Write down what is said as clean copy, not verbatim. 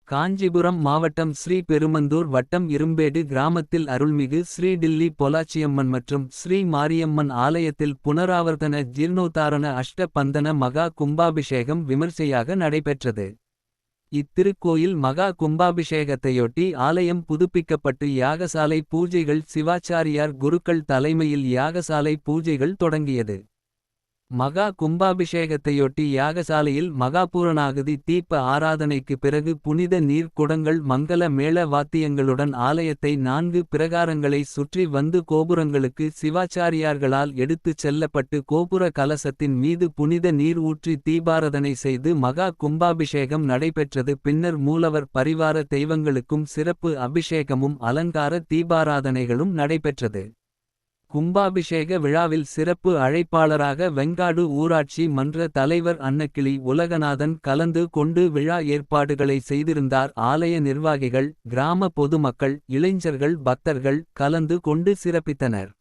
காஞ்சிபுரம் மாவட்டம் ஸ்ரீ பெருமந்தூர் வட்டம் இரும்பேடு கிராமத்தில் அருள்மிகு ஸ்ரீ டில்லி பொலாச்சியம்மன் மற்றும் ஸ்ரீ மாரியம்மன் ஆலயத்தில் புனராவர்த்தன ஜீர்ணோத்தாரண அஷ்ட பந்தன மகா கும்பாபிஷேகம் விமர்சையாக நடைபெற்றது. இத்திருக்கோயில் மகா கும்பாபிஷேகத்தையொட்டி ஆலயம் புதுப்பிக்கப்பட்டு யாகசாலை பூஜைகள் சிவாச்சாரியார் குருக்கள் தலைமையில் யாகசாலை பூஜைகள் தொடங்கியது. மகா கும்பாபிஷேகத்தையொட்டி யாகசாலையில் மகாபூரணாகுதி தீப ஆராதனைக்கு பிறகு புனித நீர் குடங்கள் மங்கள மேள வாத்தியங்களுடன் ஆலயத்தை 4 பிரகாரங்களை சுற்றி வந்து கோபுரங்களுக்கு சிவாச்சாரியார்களால் எடுத்துச் செல்லப்பட்டு கோபுர கலசத்தின் மீது புனித நீர் ஊற்றி தீபாராதனை செய்து மகா கும்பாபிஷேகம் நடைபெற்றது. பின்னர் மூலவர் பரிவார தெய்வங்களுக்கும் சிறப்பு அபிஷேகமும் அலங்கார தீபாராதனைகளும் நடைபெற்றது. கும்பாபிஷேக விழாவில் சிறப்பு அழைப்பாளராக வெங்காடு ஊராட்சி மன்ற தலைவர் அன்னக்கிளி உலகநாதன் கலந்து கொண்டு விழா ஏற்பாடுகளை செய்திருந்தார். ஆலய நிர்வாகிகள், கிராம பொதுமக்கள், இளைஞர்கள், பக்தர்கள் கலந்து கொண்டு சிறப்பித்தனர்.